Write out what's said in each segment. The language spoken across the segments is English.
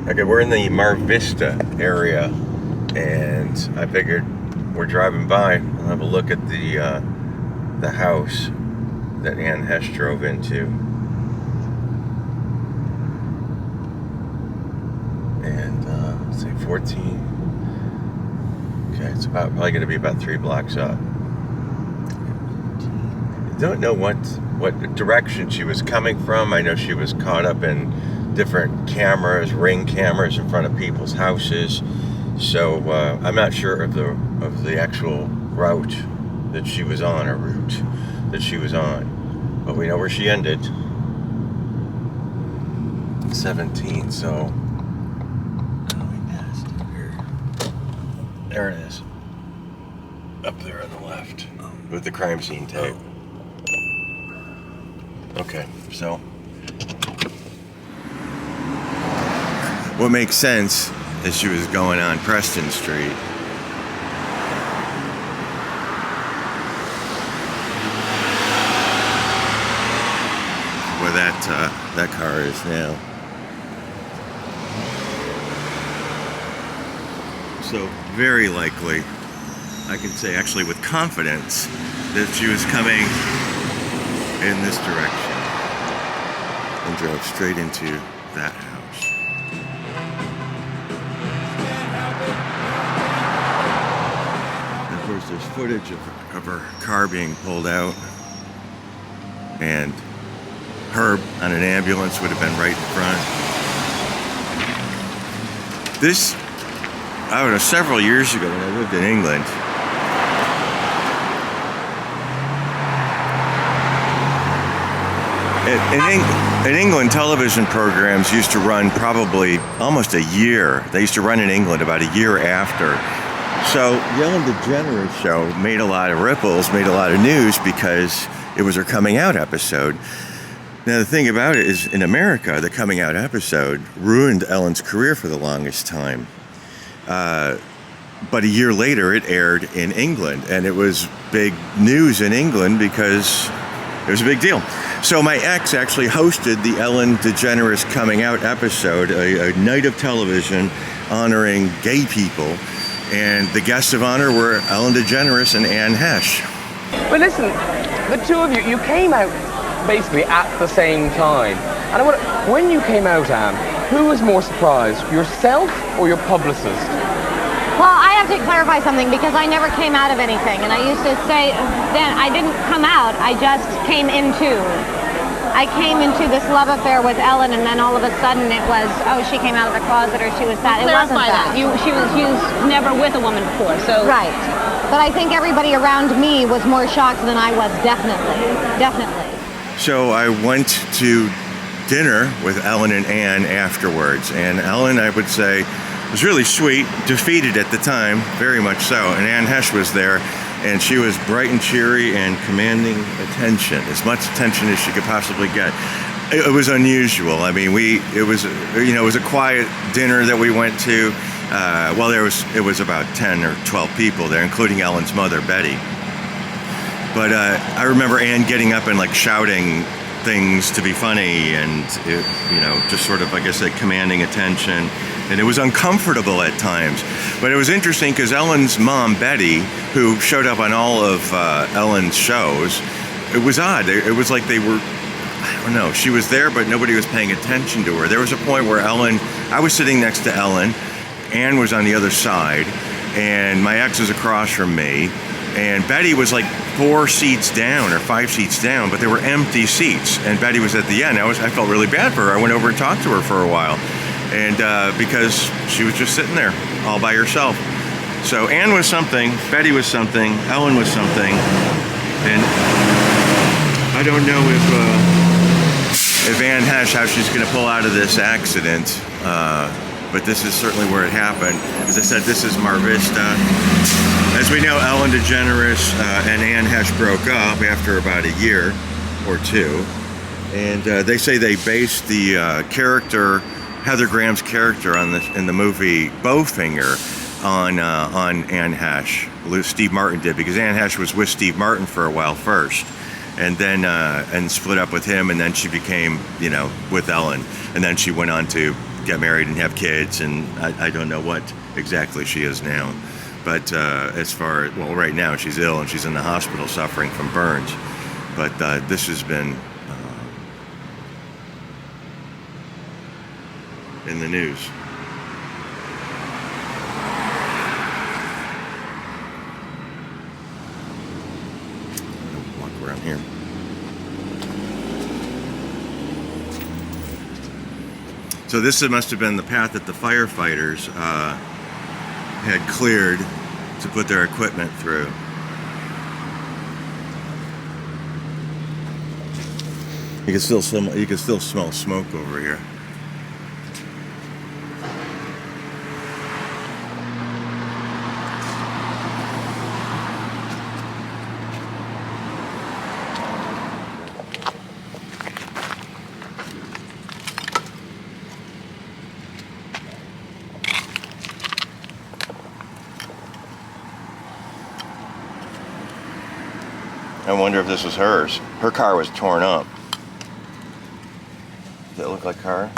Okay, we're in the Mar Vista area, and I figured we're driving by. I'll have a look at the house that Anne Heche drove into. And let's see, 14. Okay, it's probably going to be about 3 blocks up. I don't know what direction she was coming from. I know she was caught up in different cameras, ring cameras in front of people's houses. So I'm not sure of the actual route that she was on, or route that she was on. But we know where she ended. 17, so there it is. Up there on the left with the crime scene tape. Okay, so what makes sense is she was going on Preston Street. Where that car is now. So very likely, I can say actually with confidence, that she was coming in this direction and drove straight into that house. And of course there's footage of her car being pulled out, and Herb on an ambulance would have been right in front. This, I don't know, several years ago when I lived in England, in England, television programs used to run probably almost a year. They used to run in England about a year after. So the Ellen DeGeneres show made a lot of ripples, made a lot of news because it was her coming out episode. Now the thing about it is, in America, the coming out episode ruined Ellen's career for the longest time. But a year later, it aired in England, and it was big news in England because it was a big deal. So my ex actually hosted the Ellen DeGeneres coming out episode, a night of television honoring gay people, and the guests of honor were Ellen DeGeneres and Anne Heche. But listen, the two of you came out basically at the same time. And when you came out, Anne, who was more surprised, yourself or your publicist? Well, I have to clarify something because I never came out of anything. And I used to say then I didn't come out, I just came into. I came into this love affair with Ellen, and then all of a sudden it was, oh, she came out of the closet, or she was that. It wasn't that. She was never with a woman before, so. Right. But I think everybody around me was more shocked than I was, definitely. So I went to dinner with Ellen and Anne afterwards, and Ellen, I would say, was really sweet, defeated at the time, very much so, and Anne Heche was there, and she was bright and cheery and commanding attention, as much attention as she could possibly get. It was unusual. I mean, it was a quiet dinner that we went to. It was about 10 or 12 people there, including Ellen's mother, Betty. But I remember Anne getting up and shouting things to be funny, and just sort of, like I said, commanding attention. And it was uncomfortable at times. But it was interesting because Ellen's mom, Betty, who showed up on all of Ellen's shows, it was odd. It was like they were, I don't know, she was there, but nobody was paying attention to her. There was a point where I was sitting next to Ellen, Anne was on the other side, and my ex was across from me. And Betty was 4 seats down or 5 seats down, but there were empty seats. And Betty was at the end. I felt really bad for her. I went over and talked to her for a while. And because she was just sitting there all by herself. So Anne was something, Betty was something, Ellen was something. And I don't know if Anne Heche, how she's going to pull out of this accident. But this is certainly where it happened. As I said, this is Mar Vista. As we know, Ellen DeGeneres and Anne Heche broke up after about a year or two. And they say they based the character, Heather Graham's character in the movie Bowfinger, on Anne Heche. Steve Martin did, because Anne Heche was with Steve Martin for a while first, and then and split up with him, and then she became, with Ellen, and then she went on to get married and have kids, and I don't know what exactly she is now. But as far, well, right now she's ill and she's in the hospital suffering from burns. But this has been in the news. I'll walk around here. So this must have been the path that the firefighters had cleared to put their equipment through. You can still smell smoke over here. I wonder if this was hers. Her car was torn up. Does that look like her?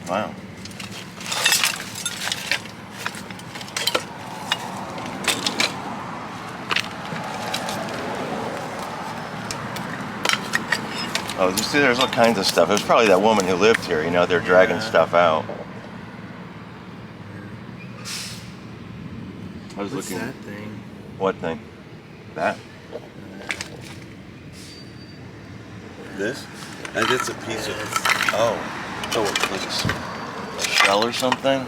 Wow. Oh, you see, there's all kinds of stuff. It was probably that woman who lived here. You know, they're dragging stuff out. I was looking. That thing? What thing? That? This? That's a piece of. Oh, like a shell or something?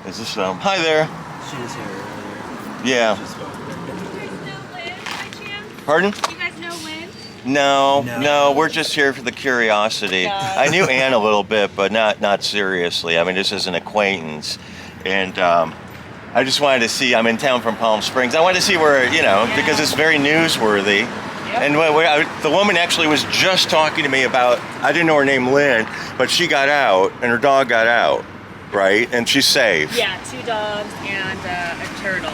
Is this Hi there. She was here earlier. Yeah. Just walked in. You guys know Lynn by chance? Pardon? You guys know Lynn? No, we're just here for the curiosity. I knew Anne a little bit, but not seriously. I mean, just as an acquaintance. And I just wanted to see, I'm in town from Palm Springs. I wanted to see where, because it's very newsworthy. Yep. And the woman actually was just talking to me about, I didn't know her name, Lynn, but she got out and her dog got out, right? And she's safe. Yeah, 2 dogs and a turtle.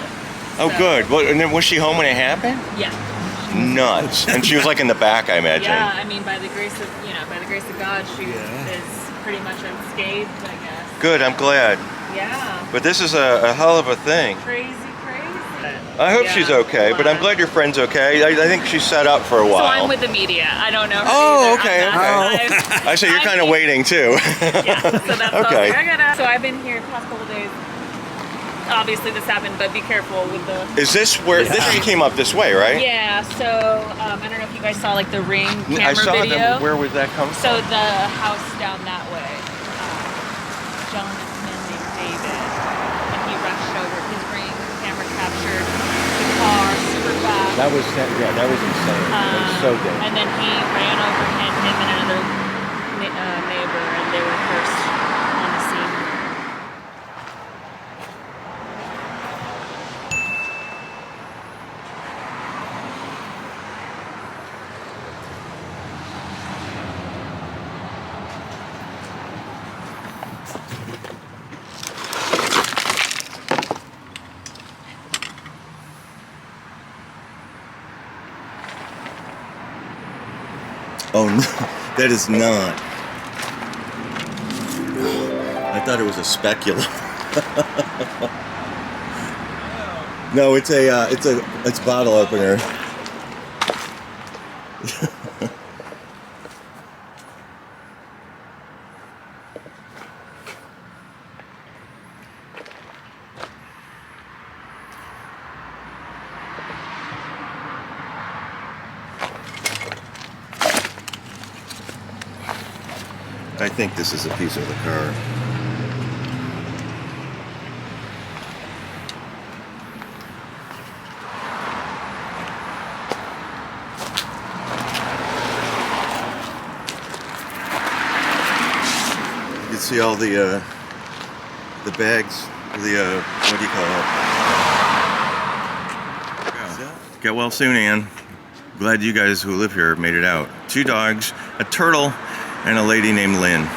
Oh, good. Well, and then was she home when it happened? Yeah. Nuts. And she was like in the back, I imagine. Yeah, I mean, by the grace of God, she is pretty much unscathed, I guess. Good, I'm glad. Yeah. But this is a hell of a thing. Crazy. I hope she's okay, but I'm glad your friend's okay. I think she's set up for a while. So I'm with the media. I don't know her Oh, either. okay. I say you're kind of waiting too. Yeah, so that's okay. So I've been here the past couple days. Obviously this happened, but be careful with the... Is this where, this came up this way, right? Yeah, so I don't know if you guys saw like the Ring camera I saw video. them. Where would that come from? So the house down that way, gentleman named David, and he rushed over. His Ring camera captured the car super fast. That was insane. That was so dangerous. And then he ran over him and another neighbor, and they were first on the scene. Oh, no, that is not. I thought it was a speculum. No, it's bottle opener. I think this is a piece of the car. You can see all the bags, what do you call it? Get well soon, Anne. Glad you guys who live here made it out. 2 dogs, a turtle, and a lady named Lynn.